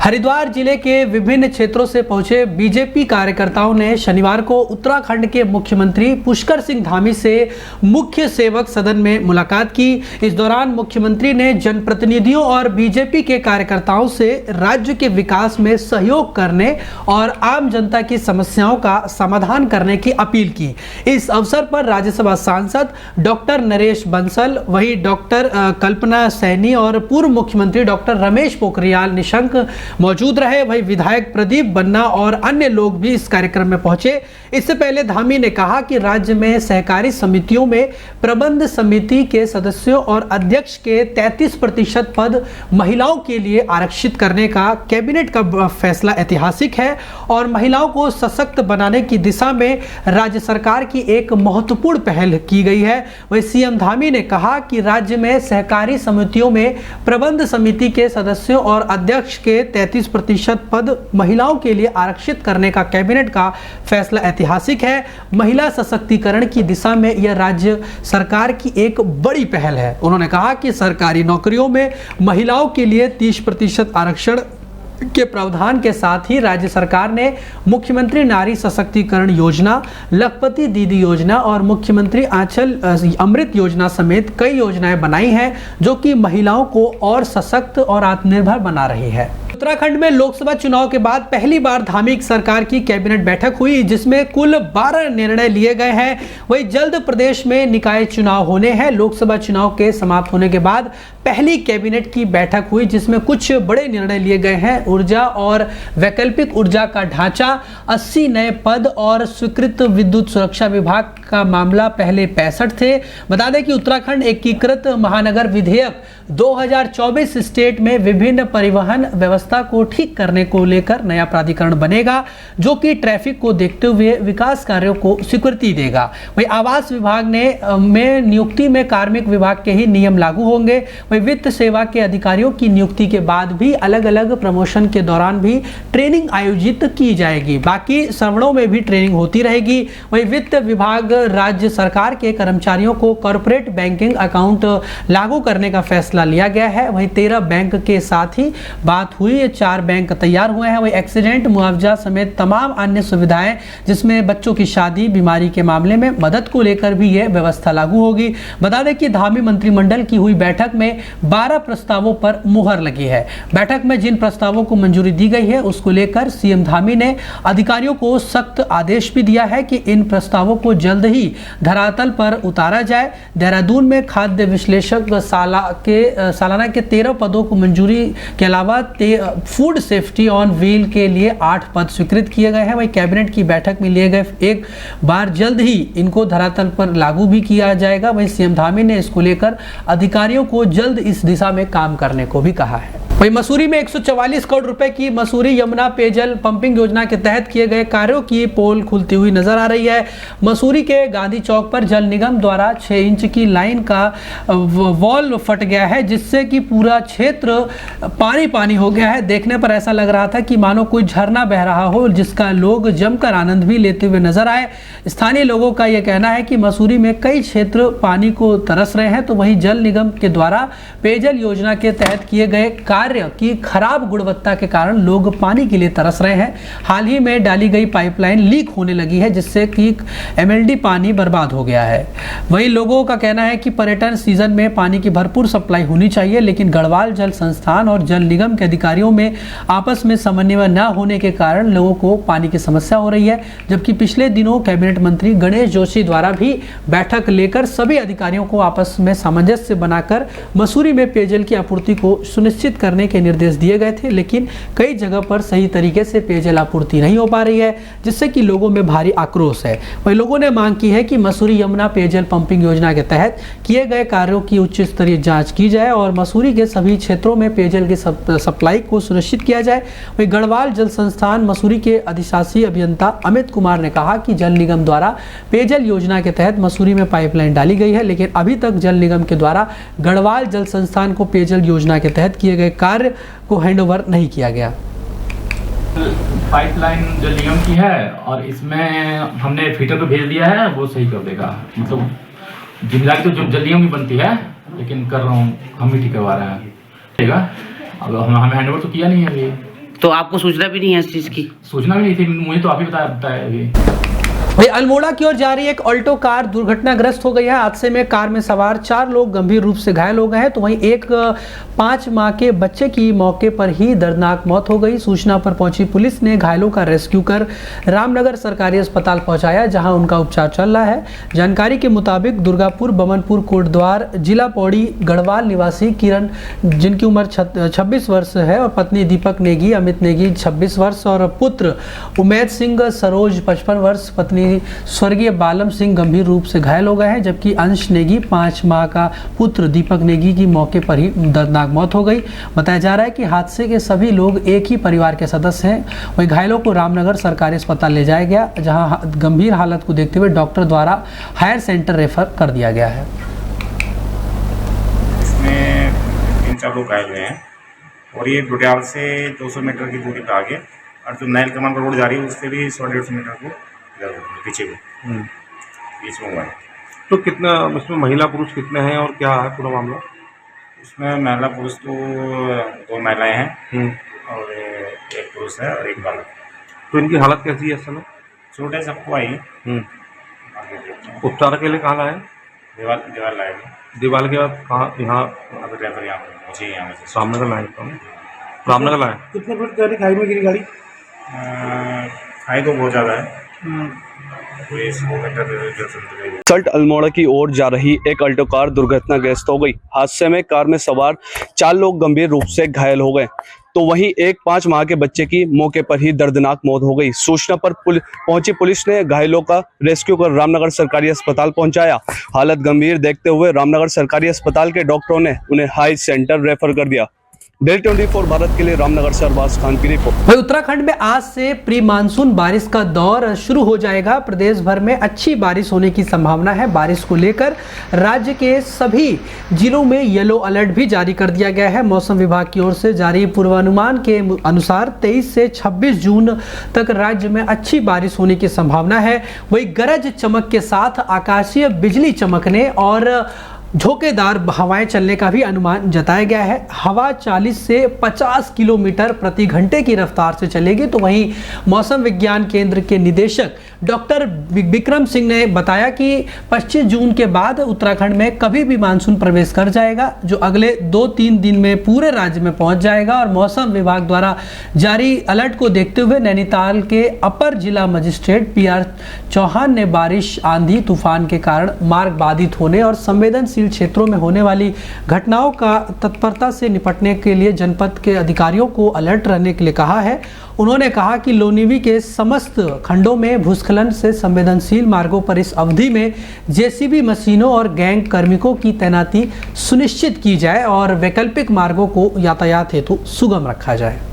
हरिद्वार जिले के विभिन्न क्षेत्रों से पहुंचे बीजेपी कार्यकर्ताओं ने शनिवार को उत्तराखंड के मुख्यमंत्री पुष्कर सिंह धामी से मुख्य सेवक सदन में मुलाकात की। इस दौरान मुख्यमंत्री ने जनप्रतिनिधियों और बीजेपी के कार्यकर्ताओं से राज्य के विकास में सहयोग करने और आम जनता की समस्याओं का समाधान करने की अपील की। इस अवसर पर राज्यसभा सांसद डॉक्टर नरेश बंसल, वहीं डॉक्टर कल्पना सैनी और पूर्व मुख्यमंत्री डॉक्टर रमेश पोखरियाल निशंक मौजूद रहे। वहीं विधायक प्रदीप बन्ना और अन्य लोग भी इस कार्यक्रम में पहुंचे। इससे पहले धामी ने कहा कि राज्य में सहकारी समितियों में प्रबंध समिति के सदस्यों और अध्यक्ष के 33% पद महिलाओं के लिए आरक्षित करने का कैबिनेट का फैसला ऐतिहासिक है और महिलाओं को सशक्त बनाने की दिशा में राज्य सरकार की एक महत्वपूर्ण पहल की गई है। वहीं सीएम धामी ने कहा कि राज्य में सहकारी समितियों में प्रबंध समिति के सदस्यों और अध्यक्ष के 33% पद महिलाओं के लिए आरक्षित करने का कैबिनेट का फैसला ऐतिहासिक है। महिला सशक्तिकरण की दिशा में यह राज्य सरकार की एक बड़ी पहल है। उन्होंने कहा कि सरकारी नौकरियों में महिलाओं के लिए 30% आरक्षण के प्रावधान के साथ ही राज्य सरकार ने मुख्यमंत्री नारी सशक्तिकरण योजना, लखपति दीदी योजना और मुख्यमंत्री आंचल अमृत योजना समेत कई योजनाएं बनाई हैं जो कि महिलाओं को और सशक्त और आत्मनिर्भर बना रही है। उत्तराखंड में लोकसभा चुनाव के बाद पहली बार धामी सरकार की कैबिनेट बैठक हुई जिसमें कुल 12 निर्णय लिए गए हैं। वहीं जल्द प्रदेश में निकाय चुनाव होने हैं। लोकसभा चुनाव के समाप्त होने के बाद पहली कैबिनेट की बैठक हुई जिसमें कुछ बड़े निर्णय लिए गए हैं। ऊर्जा और वैकल्पिक ऊर्जा का ढांचा, 80 नए पद और स्वीकृत विद्युत सुरक्षा विभाग का मामला पहले 65 थे। बता दें कि उत्तराखंड एकीकृत महानगर विधेयक 2024 स्टेट में विभिन्न परिवहन व्यवस्था को ठीक करने को लेकर नया प्राधिकरण बनेगा जो कि ट्रैफिक को देखते हुए विकास कार्यों को स्वीकृति देगा। वहीं आवास विभाग में नियुक्ति में कार्मिक विभाग के ही नियम लागू होंगे। वहीं वित्त सेवा के अधिकारियों की नियुक्ति के बाद भी अलग अलग प्रमोशन के दौरान भी ट्रेनिंग आयोजित की जाएगी। बाकी श्रवणों में भी ट्रेनिंग होती रहेगी। वहीं वित्त विभाग राज्य सरकार के कर्मचारियों को कॉर्पोरेट बैंकिंग अकाउंट लागू करने का फैसला लिया गया है। वहीं 13 बैंक के साथ ही बात हुई, 4 बैंक तैयार हुए हैं। वहीं एक्सीडेंट मुआवजा समेत तमाम अन्य सुविधाएं जिसमें बच्चों की शादी, बीमारी के मामले में मदद को लेकर भी यह व्यवस्था लागू होगी। बता दें कि धामी मंत्रिमंडल की हुई बैठक में 12 प्रस्तावों पर मुहर लगी है। बैठक में जिन प्रस्तावों को मंजूरी दी गई है उसको लेकर सीएम धामी ने अधिकारियों को सख्त आदेश भी दिया है कि इन प्रस्तावों को जल्द ही धरातल पर उतारा जाए। देहरादून में खाद्य विश्लेषक सालाना के 13 पदों को मंजूरी के अलावा फूड सेफ्टी ऑन व्हील के लिए 8 पद स्वीकृत किए गए हैं। वहीं कैबिनेट की बैठक में लिए गए एक बार जल्द ही इनको धरातल पर लागू भी किया जाएगा। वहीं सीएम धामी ने इसको लेकर अधिकारियों को जल्द इस दिशा में काम करने को भी कहा है। वहीं मसूरी में 144 करोड़ रुपए की मसूरी यमुना पेयजल पंपिंग योजना के तहत किए गए कार्यों की पोल खुलती हुई नजर आ रही है। मसूरी के गांधी चौक पर जल निगम द्वारा 6 इंच की लाइन का वॉल फट गया है जिससे कि पूरा क्षेत्र पानी पानी हो गया है। देखने पर ऐसा लग रहा था कि मानो कोई झरना बह रहा हो जिसका लोग जमकर आनंद भी लेते हुए नजर आए। स्थानीय लोगों का यह कहना है कि मसूरी में कई क्षेत्र पानी को तरस रहे हैं तो वहीं जल निगम के द्वारा पेयजल योजना के तहत किए गए कार्य की खराब गुणवत्ता के कारण लोग पानी के लिए तरस रहे हैं। हाल ही में डाली गई पाइपलाइन लीक होने लगी है जिससे कि एमएलडी पानी बर्बाद हो गया है। वहीं लोगों का कहना है कि पर्यटन सीजन में पानी की भरपूर सप्लाई होनी चाहिए लेकिन गढ़वाल जल संस्थान और जल निगम के अधिकारियों में आपस में समन्वय न होने के कारण लोगों को पानी की समस्या हो रही है। जबकि पिछले दिनों कैबिनेट मंत्री गणेश जोशी द्वारा भी बैठक लेकर सभी अधिकारियों को आपस में सामंजस्य बनाकर मसूरी में पेयजल की आपूर्ति को सुनिश्चित करने के निर्देश दिए गए थे लेकिन कई जगह पर सही तरीके से पेयजल आपूर्ति नहीं हो पा रही है जिससे कि लोगों में भारी आक्रोश है। वहीं लोगों ने मांग की है कि मसूरी यमुना पेयजल पंपिंग योजना के तहत किए गए कार्यों की उच्च स्तरीय जांच की जाए और मसूरी के सभी क्षेत्रों में पेयजल की सप्लाई को सुनिश्चित किया जाए। वहीं गढ़वाल जल संस्थान मसूरी के अधिशासी अभियंता अमित कुमार ने कहा कि जल निगम द्वारा पेयजल योजना के तहत मसूरी में पाइपलाइन डाली गई है लेकिन अभी तक जल निगम के द्वारा गढ़वाल जल संस्थान को पेयजल योजना के तहत किए गए कार्य को हैंडओवर नहीं किया गया। पाइपलाइन जल निगम की है और इसमें हमने फिटर को भेज दिया है, वो सही कर देगा। मतलब जिम्मेदारी तो जल निगम की बनती है लेकिन कर रहा हूँ, हम ही ठीक करवा रहे हैं। ठीक है, अब हमें हैंडओवर तो किया नहीं है अभी। तो आपको सूचना भी नहीं है इस चीज़ की? सूचना भी नहीं थी, मुझे तो आप ही बताया अभी। वही अल्मोड़ा की ओर जा रही एक ऑल्टो कार दुर्घटनाग्रस्त हो गई है। हादसे में कार में सवार 4 लोग गंभीर रूप से घायल हो गए हैं, तो वहीं एक 5 माह के बच्चे की मौके पर ही दर्दनाक मौत हो गई। सूचना पर पहुंची पुलिस ने घायलों का रेस्क्यू कर रामनगर सरकारी अस्पताल पहुंचाया, जहां उनका उपचार चल रहा है। जानकारी के मुताबिक दुर्गापुर बमनपुर कोटद्वार जिला पौड़ी गढ़वाल निवासी किरण, जिनकी उम्र 26 वर्ष है, और पत्नी दीपक नेगी, अमित नेगी 26 वर्ष और पुत्र उमेद सिंह सरोज 55 वर्ष, पत्नी स्वर्गीय बालम सिंह गंभीर रूप से घायल हो गए हैं, जबकि अंश नेगी 5 माह का पुत्र दीपक नेगी की मौके पर ही दर्दनाक मौत हो गई। बताया जा रहा है कि हादसे के सभी लोग एक ही परिवार के सदस्य हैं। वहीं घायलों को रामनगर सरकारी अस्पताल ले जाया गया, जहां गंभीर हालत को देखते हुए डॉक्टर द्वारा हायर सेंटर रेफर कर दिया गया है। इसमें 3-4 लोग घायल हुए हैं और ये डोडियाल से 200 मीटर की दूरी पर आगे, और जो नैल कमान पर रोड जा रही है उससे भी 100-150 मीटर को पीछे को बीच में हुआ है। तो कितना इसमें महिला पुरुष कितने हैं और क्या है पूरा मामला? उसमें महिला पुरुष तो 2 महिलाएं हैं और एक पुरुष है और एक बालक। तो इनकी हालत कैसी है इस समय? चोटें सबको आई। उपचार के लिए कहाँ लाए? दीवार लाएंगे। दीवार के बाद कहाँ? यहाँ अभी रेफर यहाँ पर पहुँचे, यहाँ से रामनगर लाए। रामनगर लाए। कितने फुट गाड़ी खाई में गिरी गाड़ी? खाई तो बहुत ज़्यादा है, कोई 100 मीटर सल्ट अल्मोड़ा की ओर जा रही एक अल्टो कार दुर्घटनाग्रस्त हो गई। हादसे में कार में सवार 4 लोग गंभीर रूप से घायल हो गए, तो वहीं एक 5 माह के बच्चे की मौके पर ही दर्दनाक मौत हो गई। सूचना पर पहुंची पुलिस ने घायलों का रेस्क्यू कर रामनगर सरकारी अस्पताल पहुंचाया। हालत गंभीर देखते हुए रामनगर सरकारी अस्पताल के डॉक्टरों ने उन्हें हाई सेंटर रेफर कर दिया। डेली 24 भारत के लिए रामनगर से अरबाज खान की रिपोर्ट। वहीं उत्तराखंड में आज से प्री मानसून बारिश का दौर शुरू हो जाएगा। प्रदेश भर में अच्छी बारिश होने की संभावना है। बारिश को लेकर राज्य के सभी जिलों में येलो अलर्ट भी जारी कर दिया गया है। मौसम विभाग की ओर से जारी पूर्वानुमान के अनुसार 23 से 26 जून तक राज्य में अच्छी बारिश होने की संभावना है। वहीं गरज चमक के साथ आकाशीय बिजली चमकने और झोंकेदार हवाएं चलने का भी अनुमान जताया गया है। हवा 40 से 50 किलोमीटर प्रति घंटे की रफ्तार से चलेगी। तो वहीं मौसम विज्ञान केंद्र के निदेशक डॉक्टर विक्रम सिंह ने बताया कि 25 जून के बाद उत्तराखंड में कभी भी मानसून प्रवेश कर जाएगा, जो अगले 2-3 दिन में पूरे राज्य में पहुंच जाएगा। और मौसम विभाग द्वारा जारी अलर्ट को देखते हुए नैनीताल के अपर जिला मजिस्ट्रेट PR चौहान ने बारिश, आंधी तूफान के कारण मार्ग बाधित होने और संवेदनशील क्षेत्रों में होने वाली घटनाओं का तत्परता से निपटने के लिए जनपद के अधिकारियों को अलर्ट रहने के लिए कहा है। उन्होंने कहा कि लोनिवी के समस्त खंडों में भूस्खलन से संवेदनशील मार्गों पर इस अवधि में JCB मशीनों और गैंग कार्मिकों की तैनाती सुनिश्चित की जाए और वैकल्पिक मार्गों को यातायात हेतु सुगम रखा जाए।